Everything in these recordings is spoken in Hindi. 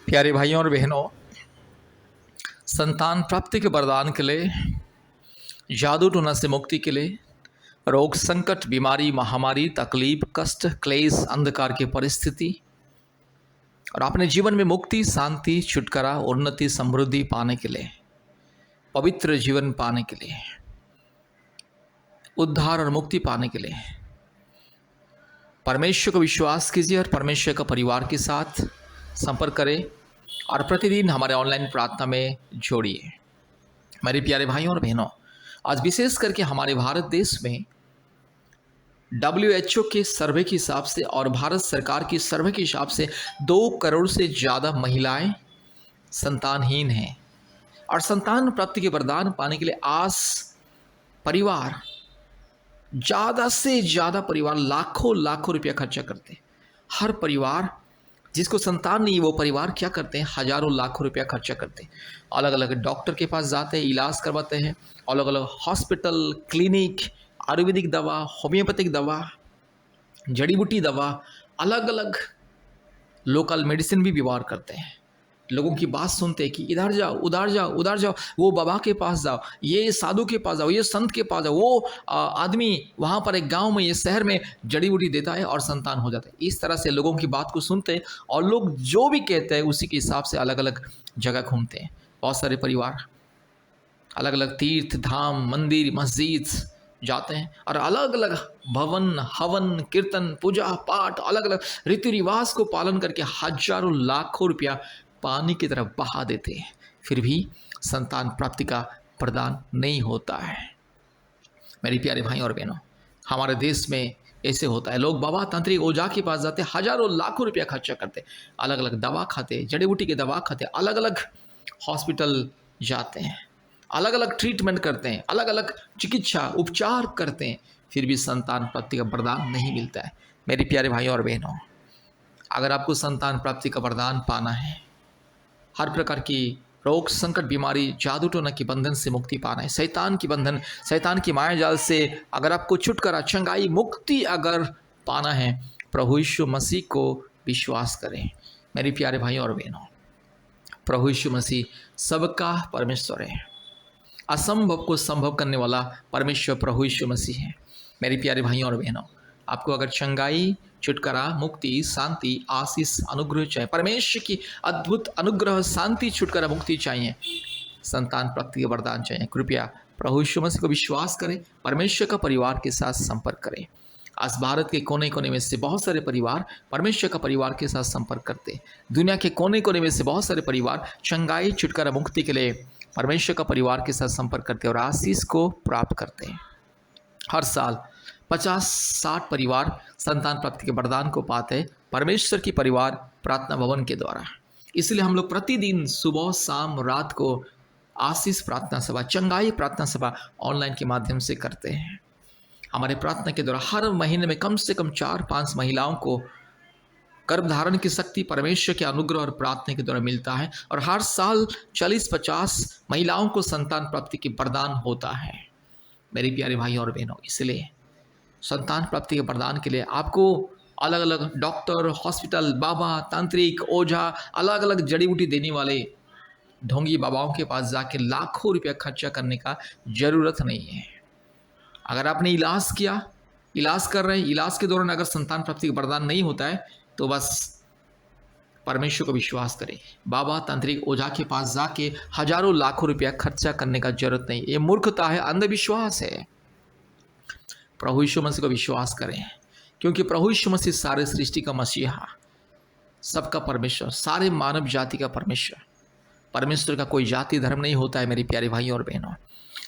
प्यारे भाइयों और बहनों, संतान प्राप्ति के वरदान के लिए, जादू टोना से मुक्ति के लिए, रोग संकट, बीमारी, महामारी, तकलीफ, कष्ट, क्लेश, अंधकार की परिस्थिति और अपने जीवन में मुक्ति, शांति, छुटकारा, उन्नति, समृद्धि पाने के लिए, पवित्र जीवन पाने के लिए, उद्धार और मुक्ति पाने के लिए परमेश्वर को विश्वास कीजिए और परमेश्वर का परिवार के साथ संपर्क करें और प्रतिदिन हमारे ऑनलाइन प्रार्थना में जोड़िए। मेरे प्यारे भाइयों और बहनों, आज विशेष करके हमारे भारत देश में WHO के सर्वे के हिसाब से और भारत सरकार की सर्वे के हिसाब से 2 करोड़ से ज़्यादा महिलाएं संतानहीन हैं और संतान प्राप्ति के वरदान पाने के लिए आज परिवार, ज़्यादा से ज़्यादा परिवार लाखों लाखों रुपया खर्चा करते हैं। हर परिवार जिसको संतान नहीं, वो परिवार क्या करते हैं, हजारों लाखों रुपया खर्चा करते हैं। अलग अलग डॉक्टर के पास जाते हैं, इलाज करवाते हैं, अलग अलग हॉस्पिटल, क्लिनिक, आयुर्वेदिक दवा, होम्योपैथिक दवा, जड़ी बूटी दवा, अलग अलग लोकल मेडिसिन भी व्यवहार करते हैं। लोगों की बात सुनते हैं कि इधर जाओ, उधर जाओ, उधर जाओ, वो बाबा के पास जाओ, ये साधु के पास जाओ, ये संत के पास जाओ, वो आदमी वहाँ पर एक गांव में, ये शहर में जड़ी बूटी देता है और संतान हो जाता है। इस तरह से लोगों की बात को सुनते हैं और लोग जो भी कहते हैं उसी के हिसाब से अलग अलग जगह घूमते हैं। बहुत सारे परिवार अलग अलग तीर्थ धाम, मंदिर, मस्जिद जाते हैं और अलग अलग भवन, हवन, कीर्तन, पूजा पाठ, अलग अलग रीति रिवाज को पालन करके हजारों लाखों रुपया पानी की तरफ बहा देते हैं, फिर भी संतान प्राप्ति का प्रदान नहीं होता है। मेरे प्यारे भाई और बहनों, हमारे देश में ऐसे होता है। लोग बाबा, तांत्रिक, ओझा के पास जाते, हजारों लाखों रुपया खर्चा करते, अलग अलग दवा खाते, जड़ी बूटी की दवा खाते, अलग अलग हॉस्पिटल जाते हैं, अलग अलग ट्रीटमेंट करते हैं, अलग अलग चिकित्सा उपचार करते हैं, फिर भी संतान प्राप्ति का वरदान नहीं मिलता है। मेरे प्यारे भाइयों और बहनों, अगर आपको संतान प्राप्ति का वरदान पाना है, हर प्रकार की रोग संकट, बीमारी, जादू टोना के बंधन से मुक्ति पाना है, शैतान की बंधन, शैतान की माया जाल से अगर आपको छुटकारा, चंगाई, मुक्ति अगर पाना है, प्रभु यीशु मसीह को विश्वास करें। मेरे प्यारे भाइयों और बहनों, प्रभु यीशु मसीह सबका परमेश्वर है। असंभव को संभव करने वाला परमेश्वर प्रभु यीशु मसीह है। मेरे प्यारे भाइयों और बहनों, आपको अगर चंगाई, छुटकारा, मुक्ति, शांति, आशीष, अनुग्रह चाहिए, परमेश्वर की अद्भुत अनुग्रह, शांति, छुटकारा, मुक्ति चाहिए, संतान प्राप्ति के वरदान चाहिए, कृपया प्रभु यीशु मसीह को विश्वास करें, परमेश्वर का परिवार के साथ संपर्क करें। आज भारत के कोने कोने में से बहुत सारे परिवार परमेश्वर का परिवार के साथ संपर्क करते हैं। दुनिया के कोने कोने में से बहुत सारे परिवार चंगाई, छुटकारा, मुक्ति के लिए परमेश्वर का परिवार के साथ संपर्क करते हैं और आशीष को प्राप्त करते हैं। हर साल 50-60 परिवार संतान प्राप्ति के वरदान को पाते हैं परमेश्वर की परिवार प्रार्थना भवन के द्वारा। इसलिए हम लोग प्रतिदिन सुबह, शाम, रात को आशीष प्रार्थना सभा, चंगाई प्रार्थना सभा ऑनलाइन के माध्यम से करते हैं। हमारे प्रार्थना के द्वारा हर महीने में कम से कम 4-5 महिलाओं को गर्भधारण की शक्ति परमेश्वर के अनुग्रह और प्रार्थना के द्वारा मिलता है और हर साल 40-50 महिलाओं को संतान प्राप्ति के वरदान होता है। मेरे प्यारे भाई और बहनों, इसलिए संतान प्राप्ति के वरदान के लिए आपको अलग अलग डॉक्टर, हॉस्पिटल, बाबा, तांत्रिक, ओझा, अलग अलग जड़ी बूटी देने वाले ढोंगी बाबाओं के पास जाके लाखों रुपया खर्चा करने का ज़रूरत नहीं है। अगर आपने इलाज किया, इलाज कर रहे हैं, इलाज के दौरान अगर संतान प्राप्ति का वरदान नहीं होता है तो बस परमेश्वर को विश्वास करें। बाबा, तांत्रिक, ओझा के पास जाके हजारों लाखों रुपया खर्चा करने का जरूरत नहीं। ये मूर्खता है, अंधविश्वास है। प्रभु यीशु मसीह को विश्वास करें, क्योंकि प्रभु यीशु मसीह सारे सृष्टि का मसीहा, सबका परमेश्वर, सारे मानव जाति का परमेश्वर। परमेश्वर का कोई जाति धर्म नहीं होता है। मेरे प्यारे भाइयों और बहनों,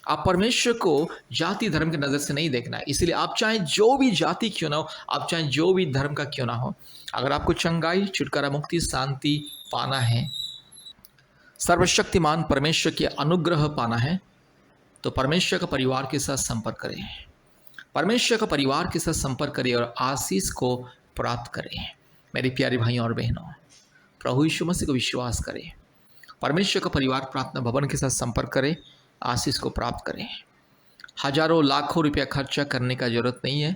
आप परमेश्वर को जाति धर्म की नज़र से नहीं देखना है। इसलिए आप चाहे जो भी जाति क्यों ना हो, आप चाहे जो भी धर्म का क्यों ना हो, अगर आपको चंगाई, छुटकारा, मुक्ति, शांति पाना है, सर्वशक्तिमान परमेश्वर के अनुग्रह पाना है, तो परमेश्वर का परिवार के साथ संपर्क करें, परमेश्वर का परिवार के साथ संपर्क करें और आशीष को प्राप्त करें। मेरे प्यारे भाइयों और बहनों, प्रभु यीशु मसीह को विश्वास करें, परमेश्वर का परिवार प्रार्थना भवन के साथ संपर्क करें, आशीष को प्राप्त करें। हजारों लाखों रुपया खर्चा करने का जरूरत नहीं है।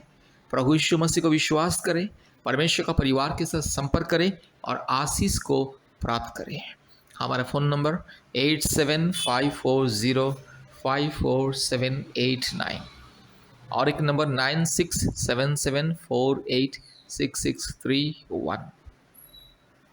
प्रभु यीशु मसीह को विश्वास करें, परमेश्वर का परिवार के साथ संपर्क करें और आशीष को प्राप्त करें। हमारा फ़ोन नंबर 8754054789 और एक नंबर 9677486631।